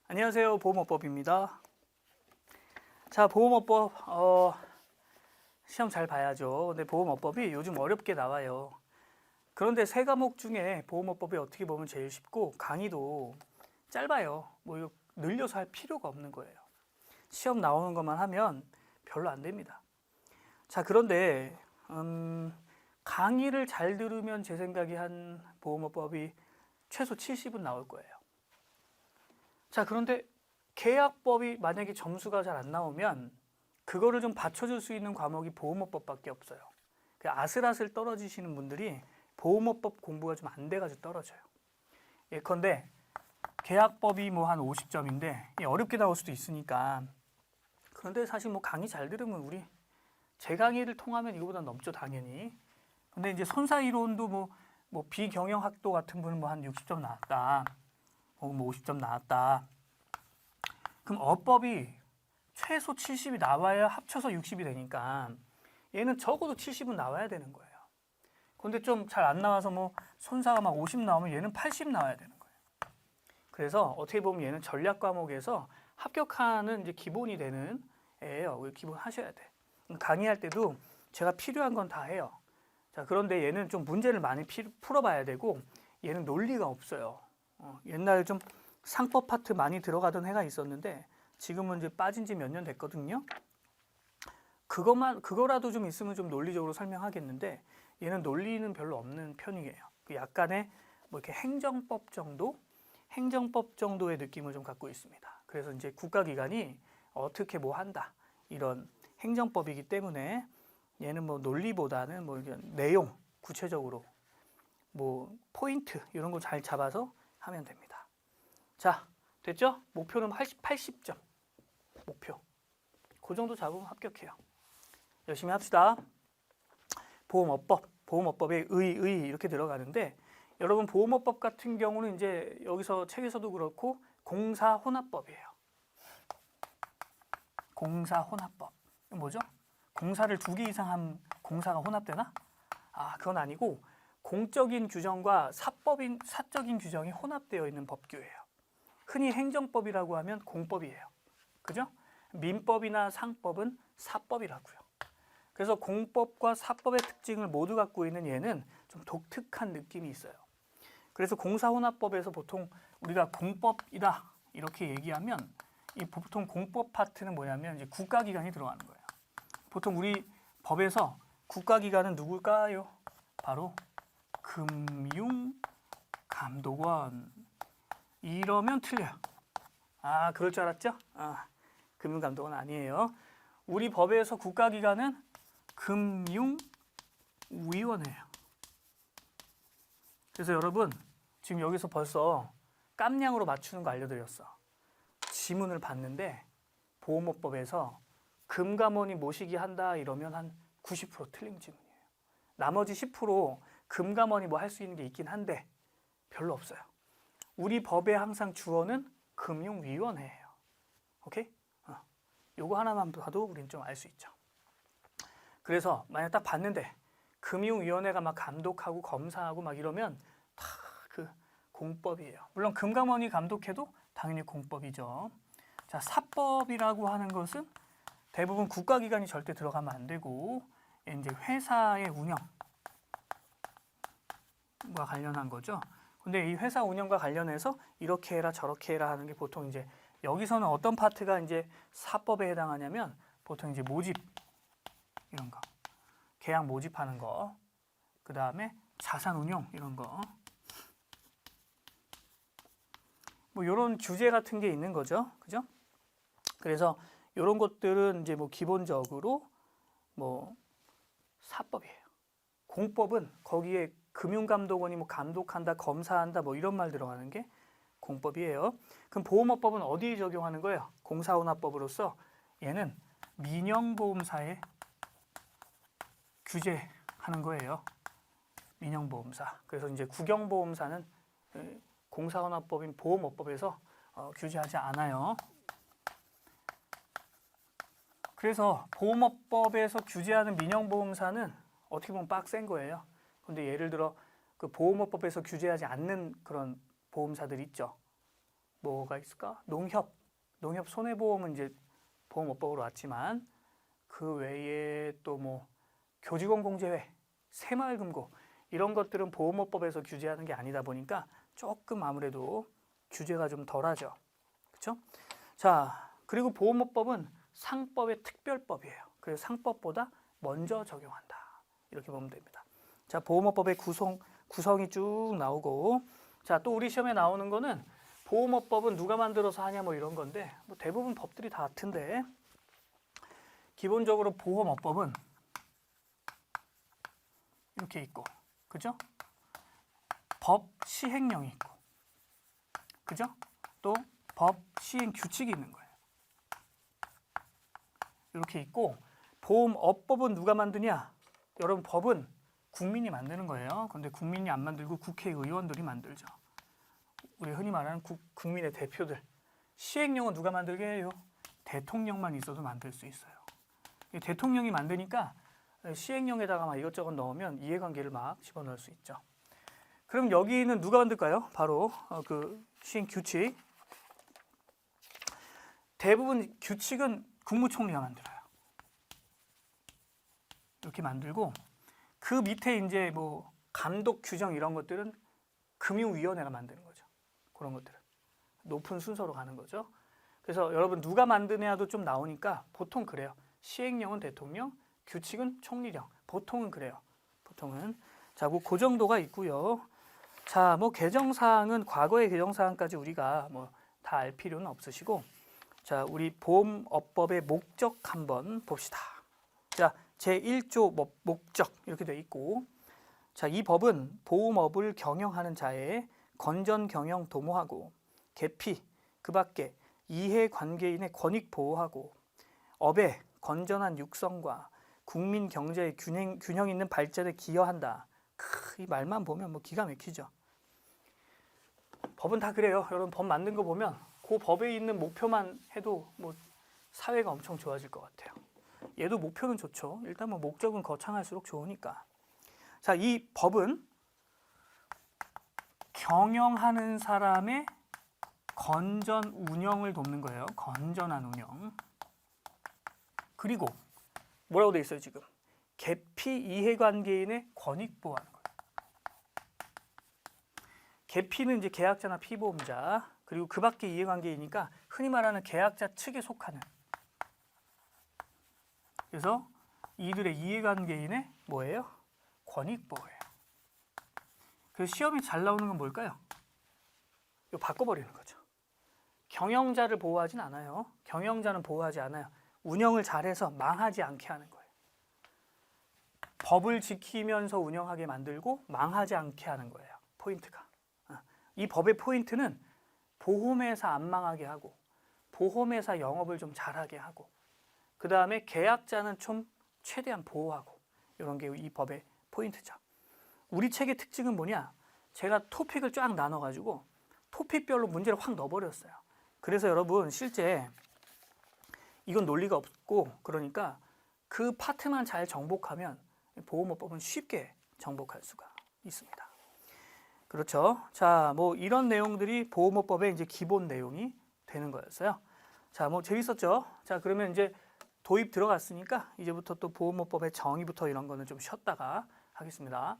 안녕하세요. 보험업법입니다. 자, 보험업법 시험 잘 봐야죠. 근데 보험업법이 요즘 어렵게 나와요. 그런데 세 과목 중에 보험업법이 어떻게 보면 제일 쉽고 강의도 짧아요. 뭐 이거 늘려서 할 필요가 없는 거예요. 시험 나오는 것만 하면 별로 안 됩니다. 자, 그런데 강의를 잘 들으면 제 생각에 한 보험업법이 최소 70은 나올 거예요. 자, 그런데 계약법이 만약에 점수가 잘 안 나오면 그거를 좀 받쳐줄 수 있는 과목이 보험업법밖에 없어요. 아슬아슬 떨어지시는 분들이 보험업법 공부가 좀 안 돼가지고 떨어져요. 예컨대 계약법이 뭐 한 50점인데 어렵게 나올 수도 있으니까. 그런데 사실 뭐 강의 잘 들으면 제 강의를 통하면 이거보다 넘죠, 당연히. 근데 이제 손사 이론도 뭐 비경영학도 같은 분은 뭐 한 60점 나왔다. 혹은 뭐 50점 나왔다. 그럼 어법이 최소 70이 나와야 합쳐서 60이 되니까 얘는 적어도 70은 나와야 되는 거예요. 근데 좀 잘 안 나와서 뭐 손사가 막 50 나오면 얘는 80 나와야 되는 거예요. 그래서 어떻게 보면 얘는 전략 과목에서 합격하는 이제 기본이 되는 애예요. 기본 하셔야 돼. 강의할 때도 제가 필요한 건 다 해요. 자, 그런데 얘는 좀 문제를 많이 풀어봐야 되고 얘는 논리가 없어요. 옛날에 좀 상법 파트 많이 들어가던 해가 있었는데 지금은 이제 빠진 지 몇 년 됐거든요. 그거라도 좀 있으면 좀 논리적으로 설명하겠는데 얘는 논리는 별로 없는 편이에요. 약간의 뭐 이렇게 행정법 정도의 느낌을 좀 갖고 있습니다. 그래서 이제 국가기관이 어떻게 뭐 한다 이런 행정법이기 때문에 얘는 뭐 논리보다는 뭐 내용 구체적으로 뭐 포인트 이런 거 잘 잡아서 하면 됩니다. 자, 됐죠? 목표는 80점 목표. 그 정도 잡으면 합격해요. 열심히 합시다. 보험업법에 의 이렇게 들어가는데 여러분 보험업법 같은 경우는 이제 여기서 책에서도 그렇고 공사혼합법이에요. 공사혼합법. 뭐죠? 공사를 2개 이상 한 공사가 혼합되나? 그건 아니고 공적인 규정과 사적인 규정이 혼합되어 있는 법규예요. 흔히 행정법이라고 하면 공법이에요. 그죠? 민법이나 상법은 사법이라고요. 그래서 공법과 사법의 특징을 모두 갖고 있는 얘는 좀 독특한 느낌이 있어요. 그래서 공사혼합법에서 보통 우리가 공법이다 이렇게 얘기하면 이 보통 공법 파트는 뭐냐면 이제 국가기관이 들어가는 거예요. 보통 우리 법에서 국가기관은 누굴까요? 바로 금융감독원. 이러면 틀려요. 그럴 줄 알았죠? 금융감독원 아니에요. 우리 법에서 국가기관은 금융위원회예요. 그래서 여러분 지금 여기서 벌써 깜냥으로 맞추는 거 알려드렸어. 지문을 봤는데 보험업법에서 금감원이 모시기 한다 이러면 한 90% 틀린 지문이에요. 나머지 10% 금감원이 뭐 할 수 있는 게 있긴 한데 별로 없어요. 우리 법의 항상 주어는 금융위원회예요. 오케이? 요거 하나만 봐도 우린 좀 알 수 있죠. 그래서 만약 딱 봤는데 금융위원회가 막 감독하고 검사하고 막 이러면 다 그 공법이에요. 물론 금감원이 감독해도 당연히 공법이죠. 자, 사법이라고 하는 것은 대부분 국가기관이 절대 들어가면 안 되고 이제 회사의 운영과 관련한 거죠. 근데 이 회사 운영과 관련해서 이렇게 해라 저렇게 해라 하는 게 보통 이제 여기서는 어떤 파트가 이제 사법에 해당하냐면 보통 이제 모집 이런 거, 계약 모집하는 거, 그 다음에 자산 운용 이런 거, 뭐 이런 규제 같은 게 있는 거죠, 그죠? 그래서 이런 것들은 이제 뭐 기본적으로 뭐 사법이에요. 공법은 거기에 금융감독원이 뭐 감독한다, 검사한다, 뭐 이런 말 들어가는 게 공법이에요. 그럼 보험업법은 어디에 적용하는 거예요? 공사혼합법으로서 얘는 민영보험사에 규제하는 거예요. 민영보험사. 그래서 이제 국영보험사는 공사혼합법인 보험업법에서 규제하지 않아요. 그래서 보험업법에서 규제하는 민영보험사는 어떻게 보면 빡센 거예요. 근데 예를 들어 그 보험업법에서 규제하지 않는 그런 보험사들 있죠. 뭐가 있을까? 농협 손해보험은 이제 보험업법으로 왔지만 그 외에 또 뭐 교직원공제회, 새마을금고 이런 것들은 보험업법에서 규제하는 게 아니다 보니까 조금 아무래도 규제가 좀 덜하죠. 그렇죠? 자, 그리고 보험업법은 상법의 특별법이에요. 그래서 상법보다 먼저 적용한다. 이렇게 보면 됩니다. 자, 보험업법의 구성이 쭉 나오고, 자, 또 우리 시험에 나오는 거는 보험업법은 누가 만들어서 하냐 뭐 이런 건데, 뭐 대부분 법들이 다 같은데, 기본적으로 보험업법은 이렇게 있고, 그죠? 법 시행령이 있고, 그죠? 또 법 시행 규칙이 있는 거예요. 이렇게 있고, 보험업법은 누가 만드냐? 여러분, 법은 국민이 만드는 거예요. 근데 국민이 안 만들고 국회의원들이 만들죠. 우리 흔히 말하는 국민의 대표들. 시행령은 누가 만들게 해요? 대통령만 있어도 만들 수 있어요. 대통령이 만드니까 시행령에다가 막 이것저것 넣으면 이해관계를 막 집어넣을 수 있죠. 그럼 여기는 누가 만들까요? 바로 그 시행 규칙. 대부분 규칙은 국무총리가 만들어요. 이렇게 만들고 그 밑에 이제 뭐 감독 규정 이런 것들은 금융위원회가 만드는 거죠. 그런 것들은 높은 순서로 가는 거죠. 그래서 여러분 누가 만드냐도 좀 나오니까 보통 그래요. 시행령은 대통령, 규칙은 총리령. 보통은 그래요. 보통은. 자, 그 정도가 있고요. 자, 뭐 개정사항은 과거의 개정사항까지 우리가 뭐 다 알 필요는 없으시고, 자, 우리 보험업법의 목적 한번 봅시다. 자, 제1조 목적 이렇게 돼 있고, 자, 이 법은 보험업을 경영하는 자의 건전 경영 도모하고 계피, 그 밖에 이해관계인의 권익 보호하고 업의 건전한 육성과 국민 경제의 균형 있는 발전에 기여한다. 이 말만 보면 뭐 기가 막히죠. 법은 다 그래요. 여러분 법 만든 거 보면 그 법에 있는 목표만 해도 뭐 사회가 엄청 좋아질 것 같아요. 얘도 목표는 좋죠. 일단 뭐 목적은 거창할수록 좋으니까. 자, 이 법은 경영하는 사람의 건전 운영을 돕는 거예요. 건전한 운영. 그리고 뭐라고 돼 있어요, 지금? 계피 이해관계인의 권익 보호하는 거예요. 계피는 이제 계약자나 피보험자, 그리고 그 밖에 이해관계이니까 흔히 말하는 계약자 측에 속하는. 그래서 이들의 이해관계인의 뭐예요? 권익 보호예요. 그래서 시험이 잘 나오는 건 뭘까요? 이거 바꿔버리는 거죠. 경영자를 보호하진 않아요. 경영자는 보호하지 않아요. 운영을 잘해서 망하지 않게 하는 거예요. 법을 지키면서 운영하게 만들고 망하지 않게 하는 거예요. 포인트가. 이 법의 포인트는 보험회사 안 망하게 하고 보험회사 영업을 좀 잘하게 하고 그 다음에 계약자는 좀 최대한 보호하고 이런 게 이 법의 포인트죠. 우리 책의 특징은 뭐냐? 제가 토픽을 쫙 나눠가지고 토픽별로 문제를 확 넣어버렸어요. 그래서 여러분 실제 이건 논리가 없고 그러니까 그 파트만 잘 정복하면 보험업법은 쉽게 정복할 수가 있습니다. 그렇죠. 자, 뭐 이런 내용들이 보험업법의 이제 기본 내용이 되는 거였어요. 자, 뭐 재밌었죠? 자, 그러면 이제 도입 들어갔으니까 이제부터 또 보험업법의 정의부터 이런 거는 좀 쉬었다가 하겠습니다.